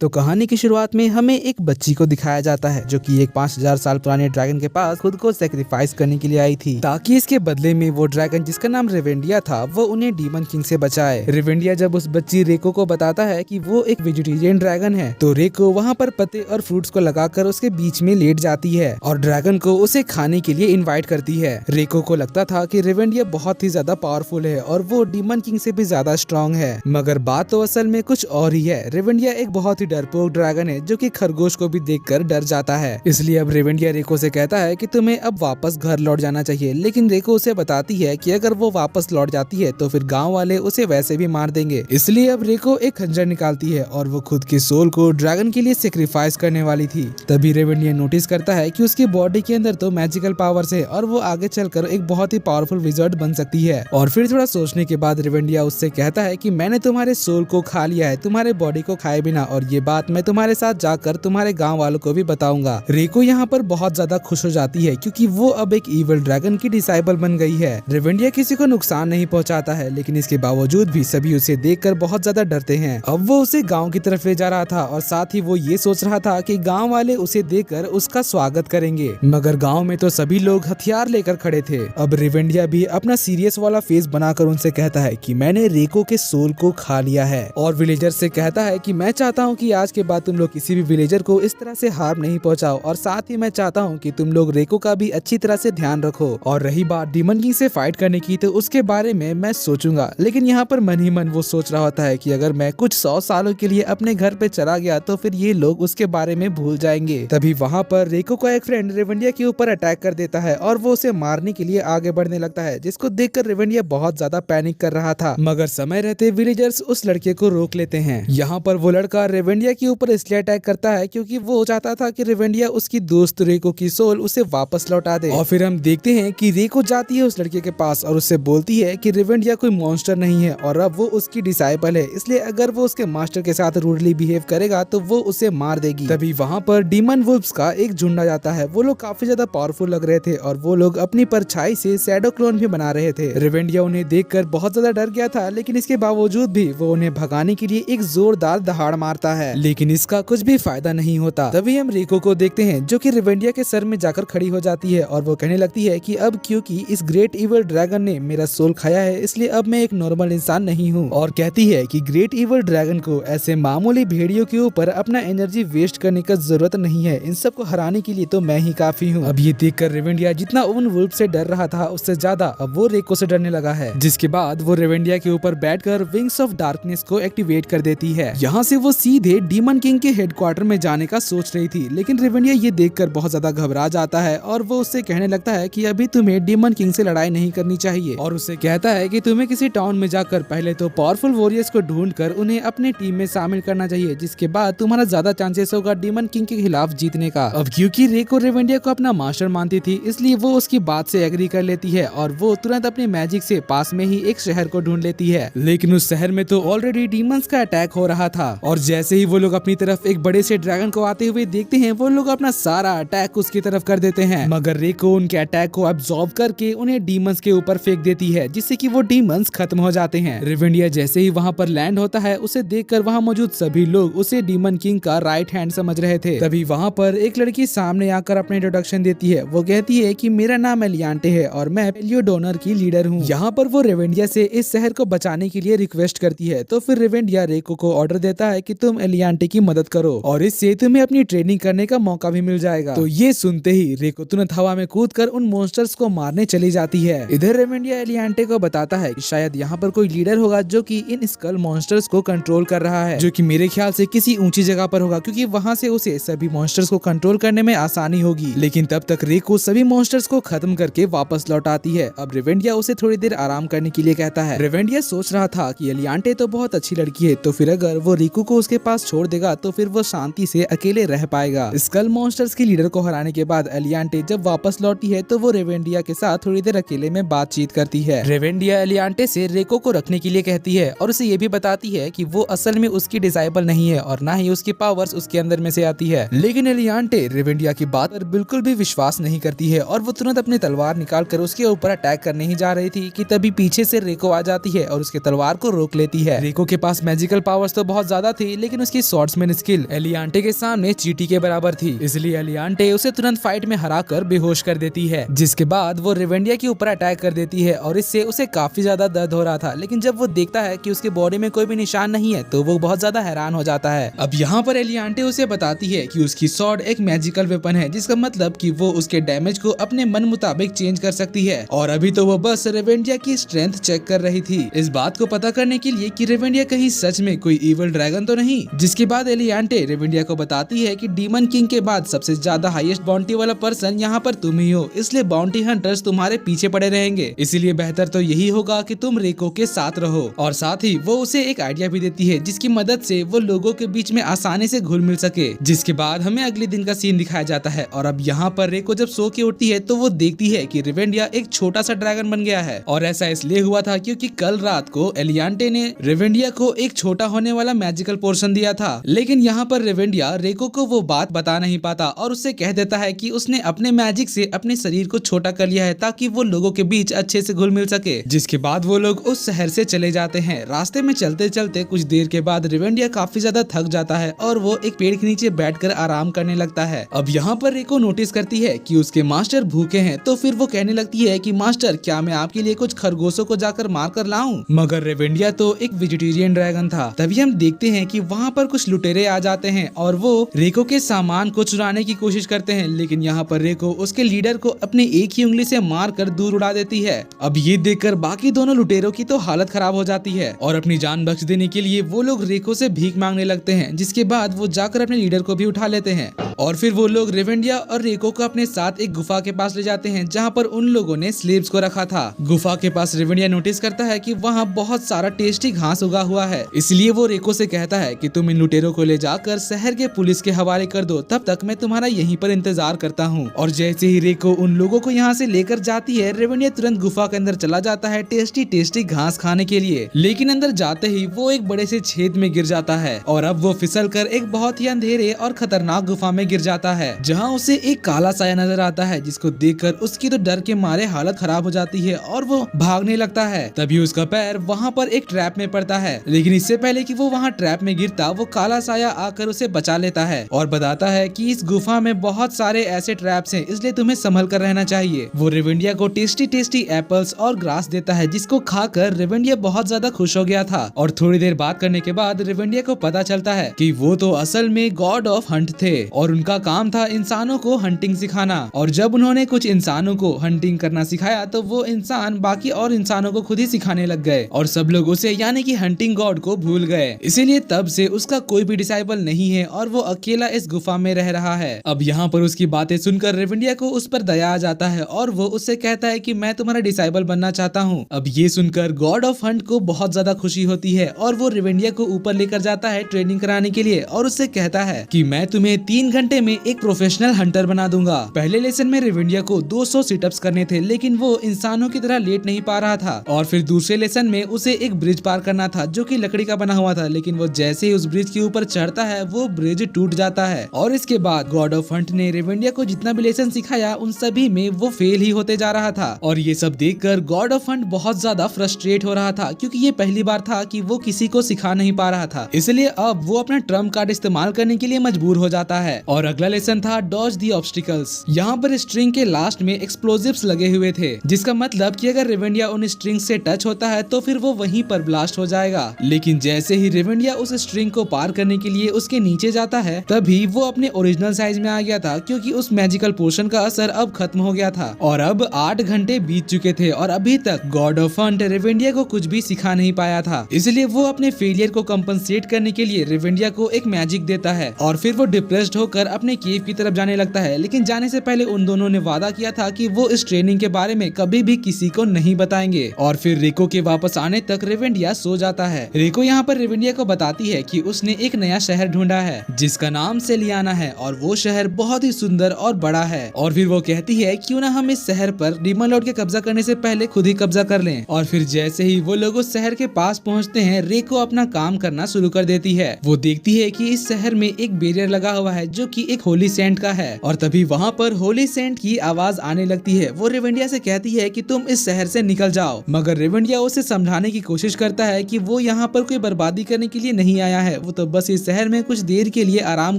तो कहानी की शुरुआत में हमें एक बच्ची को दिखाया जाता है जो कि एक 5000 साल पुराने ड्रैगन के पास खुद को सेक्रीफाइस करने के लिए आई थी ताकि इसके बदले में वो ड्रैगन जिसका नाम रेवेंडिया था वो उन्हें डीमन किंग से बचाए। रेवेंडिया जब उस बच्ची रेको को बताता है कि वो एक वेजिटेरियन ड्रैगन है तो रेको वहाँ पर पत्ते और फ्रूट्स को लगाकर उसके बीच में लेट जाती है और ड्रैगन को उसे खाने के लिए इन्वाइट करती है। रेको को लगता था कि रेवेंडिया बहुत ही ज्यादा पावरफुल है और वो डीमन किंग से भी ज्यादा स्ट्रॉन्ग है, मगर बात तो असल में कुछ और ही है। रेवेंडिया एक बहुत ही डरपोक ड्रैगन है जो कि खरगोश को भी देखकर डर जाता है। इसलिए अब रेवेंडिया रेको से कहता है कि तुम्हें अब वापस घर लौट जाना चाहिए, लेकिन रेको उसे बताती है कि अगर वो वापस लौट जाती है तो फिर गांव वाले उसे वैसे भी मार देंगे। इसलिए अब रेको एक खंजर निकालती है और वो खुद की सोल को ड्रैगन के लिए सेक्रीफाइस करने वाली थी। तभी रेवेंडिया नोटिस करता है कि उसकी बॉडी के अंदर तो मैजिकल पावर्स है और वो आगे चलकर एक बहुत ही पावरफुल विजर्ड बन सकती है। और फिर थोड़ा सोचने के बाद रेवेंडिया उससे कहता है कि मैंने तुम्हारे सोल को खा लिया है, तुम्हारे बॉडी को खाए बिना, और ये बात मैं तुम्हारे साथ जाकर तुम्हारे गांव वालों को भी बताऊंगा। रेको यहाँ पर बहुत ज्यादा खुश हो जाती है क्योंकि वो अब एक इविल ड्रैगन की डिसाइबल बन गई है। रेवेंडिया किसी को नुकसान नहीं पहुंचाता है, लेकिन इसके बावजूद भी सभी उसे देखकर बहुत ज्यादा डरते हैं। अब वो उसे गांव की तरफ ले जा रहा था और साथ ही वो ये सोच रहा था कि गांव वाले उसे देखकर उसका स्वागत करेंगे, मगर गांव में तो सभी लोग हथियार लेकर खड़े थे। अब रेवेंडिया भी अपना सीरियस वाला फेस बनाकर उनसे कहता है कि मैंने रेको के सोल को खा लिया है, और विलेजर से कहता है कि मैं चाहता हूँ कि आज के बाद तुम लोग किसी भी विलेजर को इस तरह से हार्म नहीं पहुंचाओ, और साथ ही मैं चाहता हूँ कि तुम लोग रेको का भी अच्छी तरह से ध्यान रखो। और रही बात डीमन किंग से फाइट करने की, तो उसके बारे में मैं सोचूंगा, लेकिन यहाँ पर मन ही मन वो सोच रहा होता है कि अगर मैं कुछ 100 सालों के लिए अपने घर पे चला गया तो फिर ये लोग उसके बारे में भूल जाएंगे। तभी वहाँ पर रेको का एक फ्रेंड रेवेंडिया के ऊपर अटैक कर देता है और वो उसे मारने के लिए आगे बढ़ने लगता है, जिसको देखकर रेवेंडिया बहुत ज्यादा पैनिक कर रहा था, मगर समय रहते विलेजर्स उस लड़के को रोक लेते हैं। यहाँ पर वो लड़का रेवेंडिया के ऊपर इसलिए अटैक करता है क्योंकि वो चाहता था कि रेवेंडिया उसकी दोस्त रेको की सोल उसे वापस लौटा दे। और फिर हम देखते हैं कि रेको जाती है उस लड़के के पास और उससे बोलती है कि रेवेंडिया कोई मॉन्स्टर नहीं है और अब वो उसकी डिसाइपल है, इसलिए अगर वो उसके मास्टर के साथ रूडली बिहेव करेगा तो वो उसे मार देगी। तभी वहाँ पर डीमन वुल्फ्स का एक झुंड आ जाता है। वो लोग काफी ज्यादा पावरफुल लग रहे थे और वो लोग अपनी परछाई से शैडो क्लोन भी बना रहे थे। रेवेंडिया उन्हें देखकर बहुत ज्यादा डर गया था, लेकिन इसके बावजूद भी वो उन्हें भगाने के लिए एक जोरदार दहाड़ मारता है, लेकिन इसका कुछ भी फायदा नहीं होता। तभी हम रेको को देखते हैं जो कि रेवेंडिया के सर में जाकर खड़ी हो जाती है और वो कहने लगती है कि अब क्योंकि इस ग्रेट इविल ड्रैगन ने मेरा सोल खाया है, इसलिए अब मैं एक नॉर्मल इंसान नहीं हूँ। और कहती है कि ग्रेट इविल ड्रैगन को ऐसे मामूली भेड़ियों के ऊपर अपना एनर्जी वेस्ट करने का जरूरत नहीं है, इन सबको हराने के लिए तो मैं ही काफी हूँ। अब ये देखकर रेवेंडिया जितना उन वुल्फ से डर रहा था उससे ज्यादा अब वो रेको से डरने लगा है, जिसके बाद वो रेवेंडिया के ऊपर बैठकर विंग्स ऑफ डार्कनेस को एक्टिवेट कर देती है। यहाँ से वो सीधे डीमन किंग के हेडक्वार्टर में जाने का सोच रही थी, लेकिन रेवेंडिया ये देखकर बहुत ज्यादा घबरा जाता है और वो उससे कहने लगता है कि अभी तुम्हें डीमन किंग से लड़ाई नहीं करनी चाहिए, और उससे कहता है कि तुम्हें किसी टाउन में जाकर पहले तो पावरफुल वॉरियर्स को ढूंढकर उन्हें अपने टीम में शामिल करना चाहिए, जिसके बाद तुम्हारा ज्यादा चांसेस होगा डीमन किंग के खिलाफ जीतने का। अब क्योंकि रेको रेवेंडिया को अपना मास्टर मानती थी, इसलिए वो उसकी बात से एग्री कर लेती है और वो तुरंत अपने मैजिक से पास में ही एक शहर को ढूंढ लेती है। लेकिन उस शहर में तो ऑलरेडी डीमंस का अटैक हो रहा था, और जैसे ही वो लोग अपनी तरफ एक बड़े से ड्रैगन को आते हुए देखते हैं, वो लोग अपना सारा अटैक उसकी तरफ कर देते हैं, मगर रेको उनके अटैक को अब्सॉर्ब करके उन्हें डीमंस के ऊपर फेंक देती है, जिससे कि वो डीमंस खत्म हो जाते हैं। रेवेंडिया जैसे ही वहाँ पर लैंड होता है, उसे देखकर वहाँ मौजूद सभी लोग उसे डीमन किंग का राइट हैंड समझ रहे थे। तभी वहाँ पर एक लड़की सामने आकर अपने इंट्रोडक्शन देती है। वो कहती है कि मेरा नाम एलियांटे है और मैं पेलियोडोनर की लीडर हूँ। यहाँ पर वो रेवेंडिया से इस शहर को बचाने के लिए रिक्वेस्ट करती है, तो फिर रेवेंडिया रेको को ऑर्डर देता है कि तुम एलियांटे की मदद करो और इससे तुम्हें अपनी ट्रेनिंग करने का मौका भी मिल जाएगा। तो ये सुनते ही रेको तुरंत हवा में कूदकर उन मॉन्स्टर्स को मारने चली जाती है। इधर रेवेंडिया एलियांटे को बताता है कि शायद यहाँ पर कोई लीडर होगा जो कि इन स्कल मॉन्स्टर्स को कंट्रोल कर रहा है, जो कि मेरे ख्याल से किसी ऊंची जगह पर होगा, क्योंकि वहाँ से उसे सभी मॉन्स्टर्स को कंट्रोल करने में आसानी होगी। लेकिन तब तक रेको सभी मॉन्स्टर्स को खत्म करके वापस लौट आती है। अब रेवेंडिया उसे थोड़ी देर आराम करने के लिए कहता है। रेवेंडिया सोच रहा था कि एलियांटे तो बहुत अच्छी लड़की है, तो फिर अगर वो रिको को उसके पास छोड़ देगा तो फिर वो शांति से अकेले रह पाएगा। स्कल मॉन्स्टर्स के लीडर को हराने के बाद एलियांटे जब वापस लौटी है तो वो रेवेंडिया के साथ थोड़ी देर अकेले में बातचीत करती है। रेवेंडिया एलियांटे से रेको को रखने के लिए कहती है और उसे ये भी बताती है कि वो असल में उसकी डिसाइपल नहीं है और ना ही उसकी पावर्स उसके अंदर में से आती है। लेकिन एलियांटे रेवेंडिया की बात पर बिल्कुल भी विश्वास नहीं करती है और वो तुरंत अपनी तलवार निकाल कर उसके ऊपर अटैक करने ही जा रही थी कि तभी पीछे से रेको आ जाती है और उसके तलवार को रोक लेती है। रेको के पास मैजिकल पावर्स तो बहुत ज्यादा थी, लेकिन उसकी स्वॉर्ड्समैन स्किल एलियांटे के सामने चींटी के बराबर थी, इसलिए एलियांटे उसे तुरंत फाइट में हराकर बेहोश कर देती है। जिसके बाद वो रेवेंडिया के ऊपर अटैक कर देती है और इससे उसे काफी ज्यादा दर्द हो रहा था, लेकिन जब वो देखता है कि उसके बॉडी में कोई भी निशान नहीं है तो वो बहुत ज्यादा हैरान हो जाता है। अब यहाँ पर एलियांटे उसे बताती है कि उसकी स्वॉर्ड एक मैजिकल वेपन है, जिसका मतलब कि वो उसके डैमेज को अपने मन मुताबिक चेंज कर सकती है। और अभी तो वो बस रेवेंडिया की स्ट्रेंथ चेक कर रही थी, इस बात को पता करने के लिए कि रेवेंडिया कहीं सच में कोई इविल ड्रैगन तो नहीं। जिसके बाद एलियांटे रेवेंडिया को बताती है कि डीमन किंग के बाद सबसे ज्यादा हाईएस्ट बाउंटी वाला पर्सन यहाँ पर तुम ही हो, इसलिए बाउंटी हंटर्स तुम्हारे पीछे पड़े रहेंगे, इसीलिए बेहतर तो यही होगा कि तुम रेको के साथ रहो। और साथ ही वो उसे एक आइडिया भी देती है जिसकी मदद से वो लोगों के बीच में आसानी से घुल मिल सके। जिसके बाद हमें अगले दिन का सीन दिखाया जाता है और अब यहाँ पर रेको जब सो के उठती है तो वो देखती है कि रेवेंडिया एक छोटा सा ड्रैगन बन गया है। और ऐसा इसलिए हुआ था क्योंकि कल रात को एलियांटे ने रेवेंडिया को एक छोटा होने वाला मैजिकल पोर्शन दिया था, लेकिन यहाँ पर रेवेंडिया रेको को वो बात बता नहीं पाता और उससे कह देता है कि उसने अपने मैजिक से अपने शरीर को छोटा कर लिया है ताकि वो लोगों के बीच अच्छे से घुल मिल सके। जिसके बाद वो लोग उस शहर से चले जाते हैं। रास्ते में चलते चलते कुछ देर के बाद रेवेंडिया काफी ज्यादा थक जाता है और वो एक पेड़ के नीचे बैठकर आराम करने लगता है। अब यहाँ पर रेको नोटिस करती है कि उसके मास्टर भूखे हैं, तो फिर वो कहने लगती है कि मास्टर क्या मैं आपके लिए कुछ खरगोशों को जाकर मार कर लाऊं? मगर रेवेंडिया तो एक वेजिटेरियन ड्रैगन था। तभी हम देखते हैं कि वहाँ पर कुछ लुटेरे आ जाते हैं और वो रेको के सामान को चुराने की कोशिश करते हैं, लेकिन यहाँ पर रेको उसके लीडर को अपने एक ही उंगली से मार कर दूर उड़ा देती है। अब ये देखकर बाकी दोनों लुटेरों की तो हालत खराब हो जाती है और अपनी जान बख्श देने के लिए वो लोग रेको से भीख मांगने लगते हैं। जिसके बाद वो जाकर अपने लीडर को भी उठा लेते हैं और फिर वो लोग रेवेंडिया और रेको को अपने साथ एक गुफा के पास ले जाते हैं जहाँ पर उन लोगों ने स्लेव्स को रखा था। गुफा के पास रेवेंडिया नोटिस करता है कि वहाँ बहुत सारा टेस्टी घास उगा हुआ है, इसलिए वो रेको से कहता है कि तुम इन लुटेरों को ले जाकर शहर के पुलिस के हवाले कर दो, तब तक मैं तुम्हारा यहीं पर इंतजार करता हूँ। और जैसे ही रेको उन लोगों को यहाँ से लेकर जाती है, रेवेंडिया तुरंत गुफा के अंदर चला जाता है टेस्टी टेस्टी घास खाने के लिए, लेकिन अंदर जाते ही वो एक बड़े से छेद में गिर जाता है और अब वो फिसल कर एक बहुत ही अंधेरे और खतरनाक गुफा में गिर जाता है, जहाँ उसे एक काला साया नजर आता है, जिसको देखकर उसकी तो डर के मारे हालत खराब हो जाती है और वो भागने लगता है। तभी उसका पैर वहाँ पर एक ट्रैप में पड़ता है, लेकिन इससे पहले कि वो वहाँ ट्रैप में गिरता, वो काला साया आकर उसे बचा लेता है और बताता है कि इस गुफा में बहुत सारे ऐसे ट्रैप्स हैं, इसलिए तुम्हें संभल कर रहना चाहिए। वो रेवेंडिया को टेस्टी टेस्टी एप्पल्स और ग्रास देता है, जिसको खाकर रेवेंडिया बहुत ज्यादा खुश हो गया था। और थोड़ी देर बात करने के बाद रेवेंडिया को पता चलता है कि वो तो असल में गॉड ऑफ हंट थे और उनका काम था इंसानों को हंटिंग सिखाना। और जब उन्होंने कुछ इंसानों को हंटिंग करना सिखाया तो वो इंसान बाकी और इंसानों को खुद ही सिखाने लग गए और सब लोग उसे यानी कि हंटिंग गॉड को भूल गए। इसीलिए तब से उसका कोई भी डिसाइबल नहीं है और वो अकेला इस गुफा में रह रहा है। अब यहाँ पर उसकी बातें सुनकर रेवेंडिया को उस पर दया आ जाता है और वो उससे कहता है कि मैं तुम्हारा डिसाइबल बनना चाहता हूँ। अब ये सुनकर गॉड ऑफ हंट को बहुत ज्यादा खुशी होती है और वो रेवेंडिया को ऊपर लेकर जाता है ट्रेनिंग कराने के लिए और उससे कहता है कि मैं तुम्हें 3 घंटे में एक प्रोफेशनल हंटर बना दूंगा। पहले लेसन में रेवेंडिया को 200 सिटअप्स करने थे, लेकिन वो इंसानों की तरह लेट नहीं पा रहा था। और फिर दूसरे लेसन में उसे एक ब्रिज पार करना था जो कि लकड़ी का बना हुआ था, लेकिन वो जैसे ही उस ब्रिज के ऊपर चढ़ता है वो ब्रिज टूट जाता है। और इसके बाद गॉड ऑफ हंट ने रेवेंडिया को जितना भी लेसन सिखाया उन सभी में वो फेल ही होते जा रहा था। और ये सब देखकर गॉड ऑफ हंट बहुत ज्यादा फ्रस्ट्रेट हो रहा था, क्योंकि ये पहली बार था कि वो किसी को सिखा नहीं पा रहा था। इसलिए अब वो अपना ट्रम्प कार्ड इस्तेमाल करने के लिए मजबूर हो जाता है। और अगला लेसन था डॉज दी ऑब्स्टिकल्स। यहाँ पर स्ट्रिंग के लास्ट में एक्सप्लोजिव्स लगे हुए थे, जिसका मतलब कि अगर रेवेंडिया उन स्ट्रिंग से टच होता है तो फिर वो वहीं पर ब्लास्ट हो जाएगा। लेकिन जैसे ही रेवेंडिया उस स्ट्रिंग को पार करने के लिए उसके नीचे जाता है, तभी वो अपने ओरिजिनल साइज में आ गया था, क्योंकि उस मैजिकल पोशन का असर अब खत्म हो गया था। और अब 8 घंटे बीत चुके थे और अभी तक गॉड ऑफ हंट रेवेंडिया को कुछ भी सिखा नहीं पाया था। इसलिए वो अपने फेलियर को कंपनसेट करने के लिए रेवेंडिया को एक मैजिक देता है और फिर वो डिप्रेस्ड होकर अपने केव की तरफ जाने लगता है। लेकिन जाने से पहले उन दोनों ने वादा किया था कि वो इस ट्रेनिंग के बारे में कभी भी किसी को नहीं बताएंगे। और फिर रेको के वापस आने तक रेवेंडिया सो जाता है। रेको यहाँ पर रेवेंडिया को बताती है कि उसने एक नया शहर ढूंढा है जिसका नाम सेलियाना है और वो शहर बहुत ही सुंदर और बड़ा है। और फिर वो कहती है क्यों ना हम इस शहर पर डीमन लॉर्ड के कब्जा करने से पहले खुद ही कब्जा कर लें। और फिर जैसे ही वो लोग उस शहर के पास पहुँचते हैं, रेको अपना काम करना शुरू कर देती है। वो देखती है कि इस शहर में एक बैरियर लगा हुआ है जो कि एक होली सेंट का है और तभी वहाँ पर होली सेंट की आवाज आने लगती है। वो रेवेंडिया से कहती है कि तुम इस शहर से निकल जाओ, मगर रेवेंडिया उसे समझाने की कोशिश करता है कि वो यहाँ पर कोई बर्बादी करने के लिए नहीं आया है, है वो तो बस इस शहर में कुछ देर के लिए आराम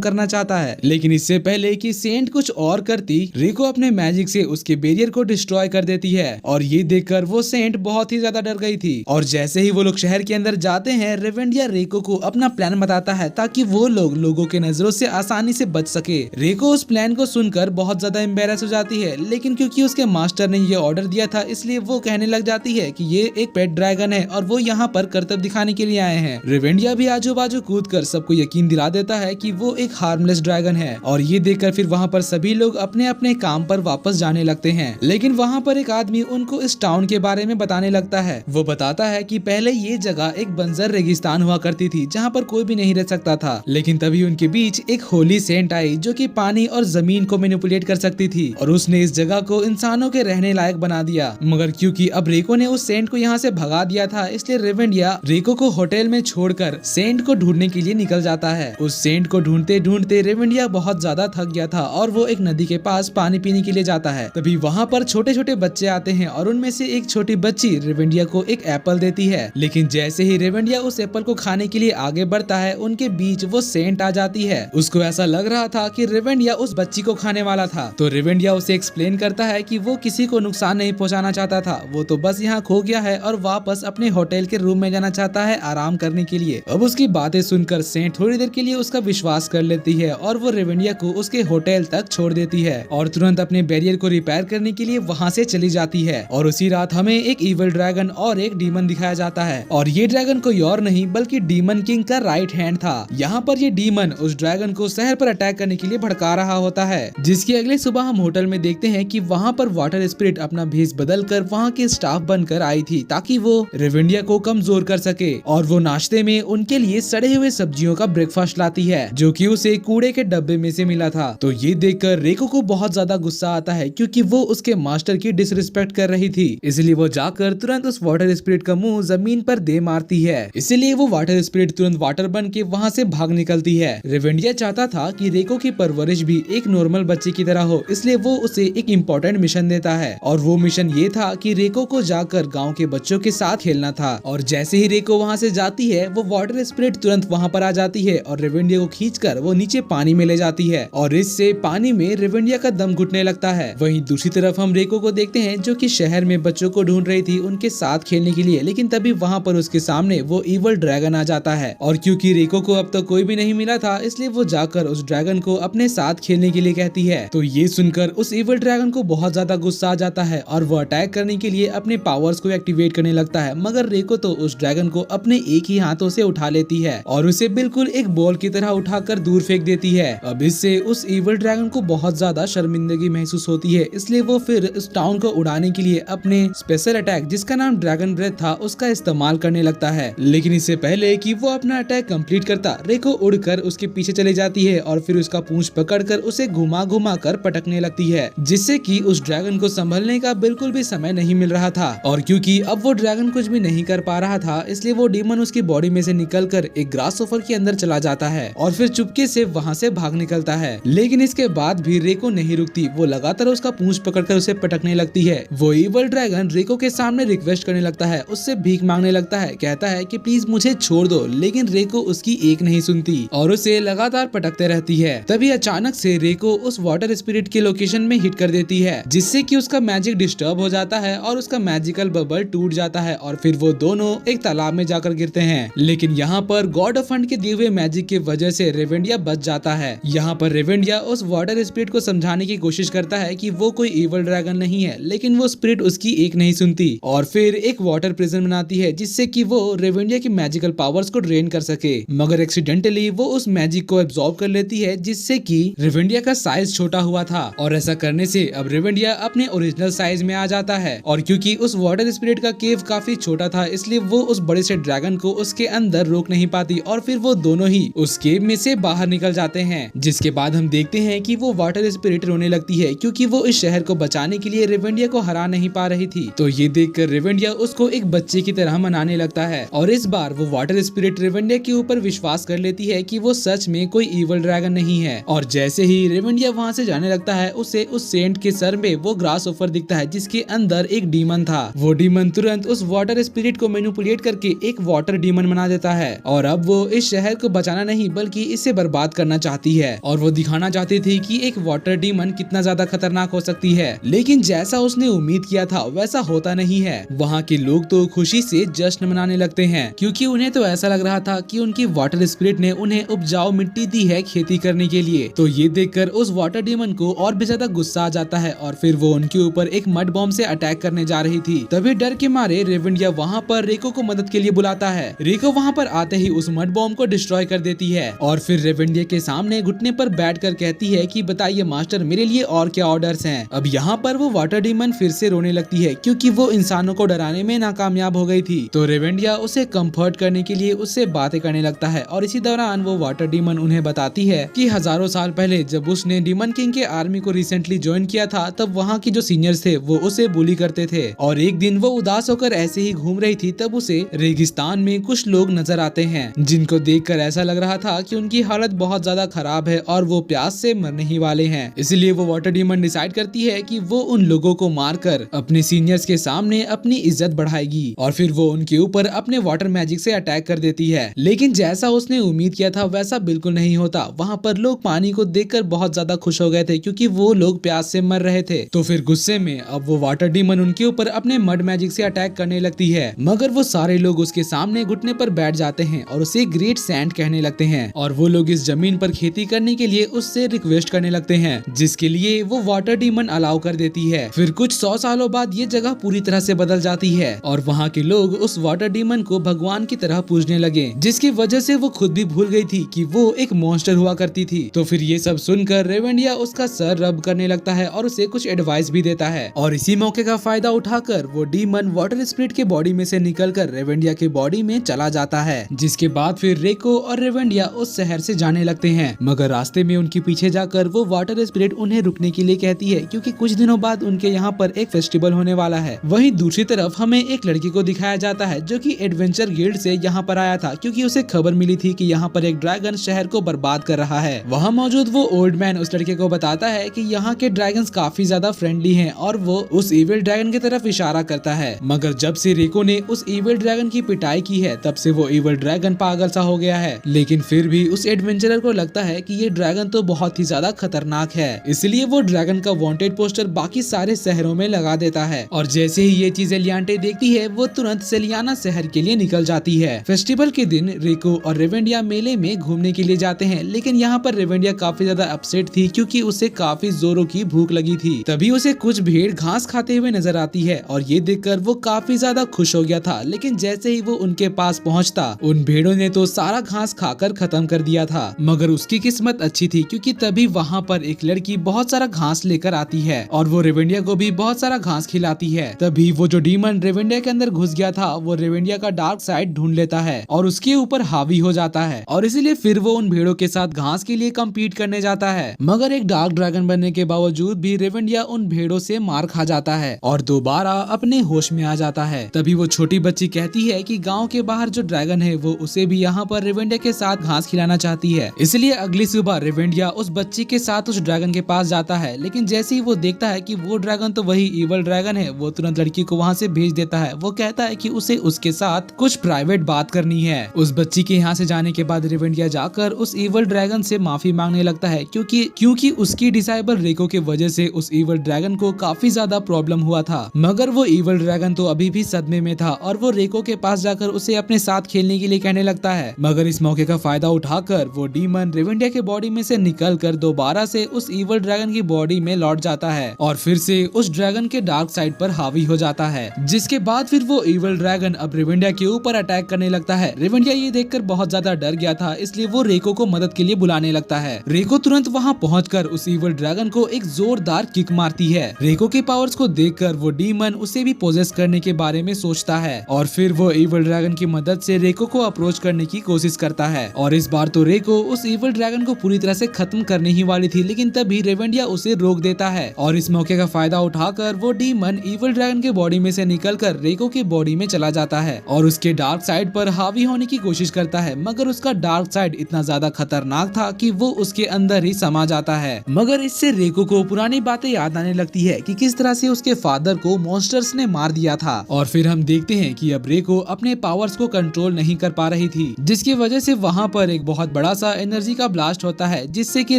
करना चाहता है। लेकिन इससे पहले कि सेंट कुछ और करती, रिको अपने मैजिक से उसके बैरियर को डिस्ट्रॉय कर देती है और ये देखकर वो सेंट बहुत ही ज्यादा डर गई थी। और जैसे ही वो लोग शहर के अंदर जाते हैं, रेवेंडिया रिको को अपना प्लान बताता है ताकि वो लोगों के नजरों से आसानी से बच सके। रिको उस प्लान को सुनकर बहुत ज्यादा एम्बेरस हो जाती है, लेकिन क्योंकि उसके मास्टर ने ये ऑर्डर दिया था इसलिए वो कहने लग जाती है कि ये एक पेट ड्रैगन है और वो यहाँ पर करतब दिखाने के लिए आए हैं। रेवेंडिया भी आजू बाजू कूद कर सबको यकीन दिला देता है कि वो एक हार्मलेस ड्रैगन है और ये देखकर फिर वहाँ पर सभी लोग अपने अपने काम पर वापस जाने लगते हैं। लेकिन वहाँ पर एक आदमी उनको इस टाउन के बारे में बताने लगता है। वो बताता है कि पहले ये जगह एक बंजर रेगिस्तान हुआ करती थी जहाँ पर कोई भी नहीं रह सकता था, लेकिन तभी उनके बीच एक होली सेंट आई जो कि पानी और जमीन को मैनिपुलेट कर सकती थी और उसने इस जगह को इंसानों के रहने लायक बना दिया। मगर क्योंकि अब रिको ने उस सेंट को यहाँ से भगा दिया था, इसलिए रेवेंडिया रिको को होटल में छोड़कर सेंट को ढूंढने के लिए निकल जाता है। उस सेंट को ढूंढते ढूंढते रेवेंडिया बहुत ज्यादा थक गया था और वो एक नदी के पास पानी पीने के लिए जाता है। तभी वहाँ पर छोटे छोटे बच्चे आते हैं और उनमें से एक छोटी बच्ची रेवेंडिया को एक एप्पल देती है। लेकिन जैसे ही रेवेंडिया उस एप्पल को खाने के लिए आगे बढ़ता है, उनके बीच वो सेंट आ जाती है। उसको ऐसा लग रहा था कि रेवेंडिया उस बच्ची को खाने वाला था, तो रेवेंडिया उसे एक्सप्लेन करता है कि वो किसी को नुकसान नहीं पहुंचाना चाहता था, वो तो बस यहाँ खो गया है और वापस अपने होटल के रूम में जाना चाहता है आराम करने के लिए। अब उसकी बातें सुनकर सेंट थोड़ी देर के लिए उसका विश्वास कर लेती है और वो रेवेंडिया को उसके होटल तक छोड़ देती है और तुरंत अपने बैरियर को रिपेयर करने के लिए वहाँ से चली जाती है। और उसी रात हमें एक इविल ड्रैगन और एक डीमन दिखाया जाता है और ये ड्रैगन कोई और नहीं बल्कि डीमन किंग का राइट हैंड था। यहाँ पर ये डीमन उस ड्रैगन को शहर पर अटैक करने के लिए भड़का रहा होता है, जिसकी अगले सुबह हम होटल में देखते हैं कि वहाँ पर वाटर स्पिरिट अपना भेष बदल कर वहाँ के स्टाफ बनकर आई थी ताकि वो रेवेंडिया को कमजोर कर सके। और वो नाश्ते में उनके लिए सड़े हुए सब्जियों का ब्रेकफास्ट लाती है जो कि उसे कूड़े के डब्बे में से मिला था। तो ये देखकर रिको को बहुत ज्यादा गुस्सा आता है क्योंकि वो उसके मास्टर की डिसरिस्पेक्ट कर रही थी, इसलिए वो जाकर तुरंत उस वाटर स्पिरिट का मुंह जमीन पर दे मारती है। इसीलिए वो वाटर स्पिरिट तुरंत वाटर बन के वहाँ से भाग निकलती है। रेवेंडिया चाहता था कि रिको की परवरिश भी एक नॉर्मल बच्चे की तरह हो, इसलिए वो उसे एक इम्पोर्टेंट मिशन देता है और वो मिशन ये था कि रिको को जाकर गाँव के बच्चों के साथ खेलना था। और जैसे ही रिको वहाँ से जाती है, वो वाटर स्पिरिट तुरंत वहाँ पर आ जाती है और रेवेंडिया को खींचकर वो नीचे पानी में ले जाती है और इससे पानी में रेवेंडिया का दम घुटने लगता है। वहीं दूसरी तरफ हम रिको को देखते हैं जो कि शहर में बच्चों को ढूंढ रही थी उनके साथ खेलने के लिए, लेकिन तभी वहाँ पर उसके सामने वो इवल ड्रैगन आ जाता है और क्योंकि रिको को अब तक कोई भी नहीं मिला था, इसलिए वो जाकर उस ड्रैगन को अपने साथ खेलने के लिए कहती है। तो ये सुनकर उस इवल ड्रैगन को बहुत ज्यादा गुस्सा आ जाता है और वो अटैक करने के लिए अपने पावर्स को एक्टिवेट करने लगता है, मगर रिको तो उस ड्रैगन को अपने एक ही हाथों से उठा लेती है और उसे बिल्कुल एक बॉल की तरह उठाकर दूर फेंक देती है। अब इससे उस इवल ड्रैगन को बहुत ज्यादा शर्मिंदगी महसूस होती है, इसलिए वो फिर इस टाउन को उड़ाने के लिए अपने स्पेशल अटैक जिसका नाम ड्रैगन ब्रेथ था उसका इस्तेमाल करने लगता है। लेकिन इससे पहले कि वो अपना अटैक कंप्लीट करता, रिको उड़कर उसके पीछे चली जाती है और फिर उसका पूंछ पकड़कर उसे घुमा घुमा कर पटकने लगती है, जिससे कि उस ड्रैगन को संभलने का बिल्कुल भी समय नहीं मिल रहा था। और क्योंकि अब वो ड्रैगन कुछ भी नहीं कर पा रहा था, इसलिए वो डीमन उसकी बॉडी में से निकलकर एक ग्रासहोफर के अंदर चला जाता है और फिर चुपके से वहाँ से भाग निकलता है। लेकिन इसके बाद भी रिको नहीं रुकती, वो लगातार उसका पूंछ पकड़कर उसे पटकने लगती है। वो इवल ड्रैगन रिको के सामने रिक्वेस्ट करने लगता है, उससे भीख मांगने लगता है, कहता है कि प्लीज मुझे छोड़ दो, लेकिन रिको उसकी एक नहीं सुनती और उसे लगातार पटकते रहती है। तभी अचानक से रिको उस वाटर स्पिरिट के लोकेशन में हिट कर देती है, जिससे कि उसका मैजिक डिस्टर्ब हो जाता है और उसका मैजिकल बबल टूट जाता है और फिर वो दोनों एक तालाब में जाकर गिरते हैं। लेकिन यहाँ पर गॉड ऑफ फंड के दिए हुए मैजिक की वजह से रेवेंडिया बच जाता है। यहाँ पर रेवेंडिया उस वाटर स्पिरिट को समझाने की कोशिश करता है कि वो कोई इवल ड्रैगन नहीं है, लेकिन वो स्पिरिट उसकी एक नहीं सुनती और फिर एक वाटर प्रिजन बनाती है जिससे कि वो रेवेंडिया की मैजिकल पावर्स को ड्रेन कर सके। मगर एक्सीडेंटली वो उस मैजिक को एब्जॉर्ब कर लेती है, जिससे कि रेवेंडिया का साइज छोटा हुआ था और ऐसा करने से अब रेवेंडिया अपने ओरिजिनल साइज में आ जाता है। और क्योंकि उस वाटर स्पिरिट का केव काफी छोटा था, इसलिए वो उस बड़े से ड्रैगन को उसके अंदर रोक नहीं पाती और फिर वो दोनों ही उस केव में से बाहर निकल जाते हैं। जिसके बाद हम देखते हैं कि वो वाटर स्पिरिट रोने लगती है क्योंकि वो इस शहर को बचाने के लिए रेवेंडिया को हरा नहीं पा रही थी। तो ये देखकर रेवेंडिया उसको एक बच्चे की तरह मनाने लगता है और इस बार वो वाटर स्पिरिट रेवेंडिया के ऊपर विश्वास कर लेती है कि वो सच में कोई इवल ड्रैगन नहीं है। और जैसे ही रेवेंडिया वहाँ से जाने लगता है, उसे उस सेंट के सर में वो ग्रासहोफर दिखता है जिसके अंदर एक डीमन था। वो डीमन तुरंत उस वाटर स्पिरिट को मैनिपुलेट करके एक वाटर डीमन बना देता है और अब वो इस शहर को बचाना नहीं बल्कि इसे बर्बाद करना चाहती है और वो दिखाना चाहती थी कि एक वाटर डीमन कितना ज्यादा खतरनाक हो सकती है। लेकिन जैसा उसने उम्मीद किया था वैसा होता नहीं है। वहाँ के लोग तो खुशी से जश्न मनाने लगते हैं क्योंकि उन्हें तो ऐसा लग रहा था कि उनकी वाटर स्पिरिट ने उन्हें उपजाऊ मिट्टी दी है खेती करने के लिए। तो ये देखकर उस वाटर डीमन को और भी ज्यादा गुस्सा आ जाता है और फिर वो उनके ऊपर एक मड बॉम्ब से अटैक करने जा रही थी। तभी डर के मारे रेवेंडिया वहाँ पर रेको को मदद के लिए बुलाता है। रेको वहाँ पर आते ही उस मड बॉम्ब को डिस्ट्रॉय कर देती है और फिर रेवेंडिया के सामने घुटने पर बैठकर कहती है कि बताइए मास्टर, मेरे लिए और क्या ऑर्डर्स हैं। अब यहाँ पर वो वाटर डीमन फिर से रोने लगती है क्योंकि वो इंसानों को डराने में नाकामयाब हो गई थी। तो रेवेंडिया उसे कंफर्ट करने के लिए उससे बातें करने लगता है और इसी दौरान वो वाटर डीमन उन्हें बताती है कि हजारों साल पहले जब उसने डीमन किंग के आर्मी को रिसेंटली ज्वाइन किया था तब वहाँ की जो सीनियर्स थे वो उसे बुली करते थे और एक दिन वो उदास होकर ऐसे ही घूम रही थी तब उसे रेगिस्तान में कुछ लोग नजर आते हैं जिनको देखकर ऐसा लग रहा था कि उनकी हालत बहुत ज्यादा खराब है और वो प्यास से मरने ही वाले हैं। इसलिए वो वाटर डीमन डिसाइड करती है कि वो उन लोगों को मारकर अपने सीनियर्स के सामने अपनी इज्जत बढ़ाएगी और फिर वो उनके ऊपर अपने वाटर मैजिक से अटैक कर देती है। लेकिन जैसा उसने उम्मीद किया था वैसा बिल्कुल नहीं होता। वहाँ पर लोग पानी को देखकर बहुत ज्यादा खुश हो गए थे क्योंकि वो लोग प्यास से मर रहे थे। तो फिर गुस्से में अब वो वाटर डीमन उनके ऊपर अपने मड मैजिक से अटैक करने लगती है, मगर वो सारे लोग उसके सामने घुटने पर बैठ जाते हैं और उसे ग्रेट सैंड कहने लगते हैं और वो लोग इस जमीन पर खेती करने के लिए उससे रिक्वेस्ट करने लगते हैं जिसके लिए वो वाटर डीमन अलाउ कर देती है। फिर कुछ 100 सालों बाद ये जगह पूरी तरह से बदल जाती है और वहाँ के लोग उस वाटर डीमन को भगवान की तरह पूजने लगे जिसकी वजह से वो खुद भी भूल गई थी कि वो एक मॉन्स्टर हुआ करती थी। तो फिर ये सब सुनकर रेवेंडिया उसका सर रब करने लगता है और उसे कुछ एडवाइस भी देता है और इसी मौके का फायदा उठाकर वो डीमन वाटर स्पिरिट के बॉडी में से निकलकर रेवेंडिया के बॉडी में चला जाता है। जिसके बाद फिर रेको और रेवेंडिया उस शहर से जाने लगते हैं, मगर रास्ते में उनके पीछे जाकर वो वाटर स्पिरिट उन्हें रुकने के लिए कहती है क्योंकि कुछ दिनों बाद उनके यहाँ पर एक फेस्टिवल होने वाला है। वहीं दूसरी तरफ हमें एक लड़की को दिखाया जाता है जो कि एडवेंचर गिल्ड से यहाँ पर आया था क्योंकि उसे खबर मिली थी कि यहाँ पर एक ड्रैगन शहर को बर्बाद कर रहा है। वहाँ मौजूद वो ओल्ड मैन उस लड़के को बताता है कि यहाँ के ड्रैगन्स काफी ज्यादा फ्रेंडली हैं और वो उस इविल ड्रैगन की तरफ इशारा करता है। मगर जब से रेको ने उस इविल ड्रैगन की पिटाई की है तब से वो इविल ड्रैगन पागल सा हो गया है। लेकिन फिर भी उस एडवेंचरर को लगता है कि ये ड्रैगन तो बहुत ही ज्यादा खतरनाक है, इसलिए वो ड्रैगन का वांटेड पोस्टर बाकी सारे शहरों में लगा देता है। और जैसे ही ये चीजें लियांटे देखती है वो तुरंत सेलियाना शहर के लिए निकल जाती है। फेस्टिवल के दिन रेको और रेवेंडिया मेले में घूमने के लिए जाते हैं, लेकिन यहाँ पर रेवेंडिया काफी ज्यादा अपसेट थी क्योंकि उसे काफी जोरों की भूख लगी थी। तभी उसे कुछ भेड़ घास खाते हुए नजर आती है और ये देखकर वो काफी ज्यादा खुश हो गया था। लेकिन जैसे ही वो उनके पास पहुँचता उन भेड़ों ने तो सारा घास खाकर खत्म कर दिया था। मगर उसकी किस्मत अच्छी थी क्योंकि तभी वहाँ पर एक लड़की बहुत सारा घास लेकर आती है और वो रेवेंडिया को भी बहुत सारा घास खिलाती है। तभी वो जो डीमन रेवेंडिया के अंदर घुस गया था वो रेवेंडिया का डार्क साइड ढूंढ लेता है और उसके ऊपर हावी हो जाता है और इसीलिए फिर वो उन भेड़ों के साथ घास के लिए कम्पीट करने जाता है। मगर एक डार्क ड्रैगन बनने के बावजूद भी रेवेंडिया उन भेड़ों से मार खा जाता है और दोबारा अपने होश में आ जाता है। तभी वो छोटी बच्ची कहती है कि गांव के बाहर जो ड्रैगन है वो उसे भी यहाँ पर रेवेंडिया के साथ घास खिलाना चाहती है। इसलिए अगली सुबह रेवेंडिया उस बच्ची के साथ उस ड्रैगन के पास जाता है, लेकिन जैसे ही वो देखता है कि वो ड्रैगन तो वही इवल ड्रैगन है, वो तुरंत लड़की को वहाँ से भेज देता है। वो कहता है कि उसे उसके साथ कुछ प्राइवेट बात करनी है। उस बच्ची के यहाँ से जाने के बाद रेवेंडिया जाकर उस इवल ड्रैगन से माफी मांगने लगता है क्योंकि उसकी डिसाइबल रेको के वजह से उस इवल ड्रैगन को काफी ज्यादा प्रॉब्लम हुआ था। मगर वो इवल ड्रैगन तो अभी भी सदमे में था और वो रेको के पास जाकर उसे अपने साथ खेलने के लिए कहने लगता है। मगर इस मौके का फायदा उठाकर वो डीमन रेवेंडिया के बॉडी में से निकलकर दोबारा से उस इवल ड्रैगन की बॉडी में लौट जाता है और फिर से उस ड्रैगन के डार्क साइड पर हावी हो जाता है। जिसके बाद फिर वो इवल ड्रैगन अब रेवेंडिया के ऊपर अटैक करने लगता है। रेवेंडिया ये देखकर बहुत ज्यादा डर गया था, इसलिए वो रेको को मदद के लिए बुलाने लगता है। रेको तुरंत वहाँ पहुंचकर उस इवल ड्रैगन को एक जोरदार किक मारती है। रेको के पावर्स को देखकर वो डीमन उसे भी पोजेस करने के बारे में सोचता है और फिर वो इवल ड्रैगन की मदद से रेको को अप्रोच करने की कोशिश करता है। और इस बार तो रेको उस इवल ड्रैगन को पूरी तरह से खत्म करने ही वाली थी, लेकिन तभी रेवेंडिया उसे रोक देता है और इस मौके का फायदा उठाकर वो डीमन इवल ड्रैगन के बॉडी में से निकलकर रेको के बॉडी में चला जाता है और उसके डार्क साइड पर हावी होने की कोशिश करता है। मगर उसका डार्क साइड इतना ज्यादा खतरनाक था कि वो उसके अंदर ही समा जाता है। मगर इससे रेको को पुरानी बातें याद आने लगती है कि किस तरह से उसके फादर को मॉन्स्टर्स ने मार दिया था। और फिर हम देखते हैं कि अब रेको अपने पावर्स को कंट्रोल नहीं कर पा रही थी थी, जिसकी वजह से वहाँ पर एक बहुत बड़ा सा एनर्जी का ब्लास्ट होता है, जिससे कि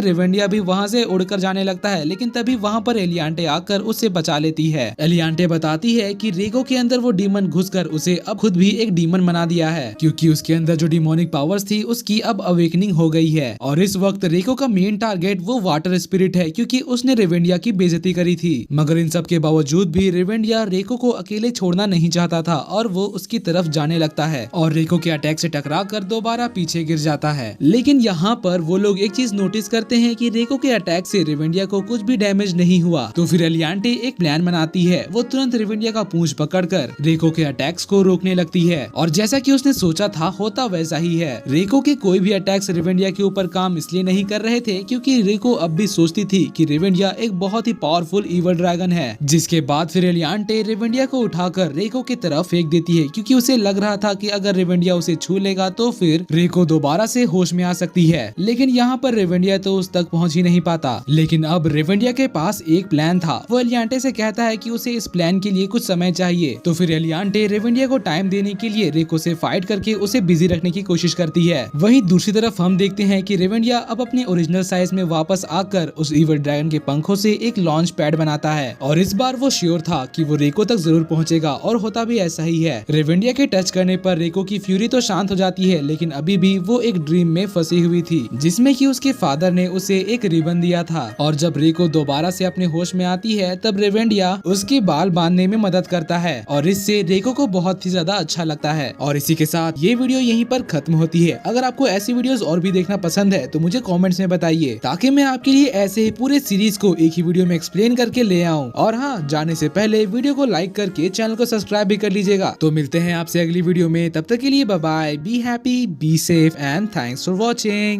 रेवेंडिया भी वहाँ से उड़कर जाने लगता है। लेकिन तभी वहाँ पर एलियांटे आकर उससे बचा लेती है। एलियांटे बताती है कि रेको के अंदर वो डीमन घुसकर उसे अब खुद भी एक डीमन बना दिया है, क्योंकि उसके अंदर जो डिमोनिक पावर्स थी उसकी अब अवेकनिंग हो गई है। और इस वक्त रेको का मेन टारगेट वो वाटर स्पिरिट है, क्योंकि उसने रेवेंडिया की बेइज्जती करी थी। मगर इन सब के बावजूद भी रेवेंडिया रेको को अकेले छोड़ना नहीं चाहता था और वो उसकी तरफ जाने लगता है और रेको के अटैक से टकरा कर दोबारा पीछे गिर जाता है। लेकिन यहाँ पर वो लोग एक चीज नोटिस करते हैं कि रेको के अटैक से रेवेंडिया को कुछ भी डैमेज नहीं हुआ। तो फिर एलियांटे एक प्लान बनाती है। वो तुरंत रेवेंडिया का पूंछ पकड़कर रेको के अटैक्स को रोकने लगती है और जैसा कि उसने सोचा था होता वैसा ही है। रेको के कोई भी अटैक्स रेवेंडिया के ऊपर काम इसलिए नहीं कर रहे थे क्योंकि रेको अब भी सोचती थी कि रेवेंडिया एक बहुत ही पावरफुल इवल ड्रैगन है। जिसके बाद फिर एलियांटे रेवेंडिया को उठाकर रेको की तरफ फेंक देती है, क्योंकि उसे लग रहा था कि अगर रेवेंडिया उसे छू लेगा तो फिर रेको दोबारा से होश में आ सकती है। लेकिन यहाँ पर रेवेंडिया तो उस तक पहुँच ही नहीं पाता। लेकिन अब रेवेंडिया के पास एक प्लान था। वो एलियांटे से कहता है कि उसे इस प्लान के लिए कुछ समय चाहिए। तो फिर एलियांटे रेवेंडिया को टाइम देने के लिए रेको से फाइट करके उसे बिजी रखने की कोशिश करती है। वहीं दूसरी तरफ हम देखते हैं कि रेवेंडिया अब अपने ओरिजिनल साइज में वापस आकर उस इवल ड्रैगन के पंखों से एक लॉन्च पैड बनाता है और इस बार वो श्योर था कि वो रेको तक जरूर पहुंचेगा और होता भी ऐसा ही है। रेवेंडिया के टच करने पर रेको की फ्यूरी तो शांत हो जाती है, लेकिन अभी भी वो एक ड्रीम में फंसी हुई थी जिसमें कि उसके फादर ने उसे एक रिबन दिया था। और जब रेको दोबारा से अपने होश में आती है तब रेवेंडिया उसके बाल बांधने में मदद करता है और इससे रेको को बहुत ही ज्यादा अच्छा लगता है। और इसी के साथ ये वीडियो यहीं पर खत्म होती है। अगर आपको ऐसी वीडियोस और भी देखना पसंद है तो मुझे कमेंट्स में बताइए, ताकि मैं आपके लिए ऐसे ही पूरे सीरीज को एक ही वीडियो में एक्सप्लेन करके ले आऊं। और हाँ, जाने से पहले वीडियो को लाइक करके चैनल को सब्सक्राइब भी कर लीजिएगा। तो मिलते हैं आपसे अगली वीडियो में, तब तक के लिए bye bye, be happy, be safe and thanks for watching.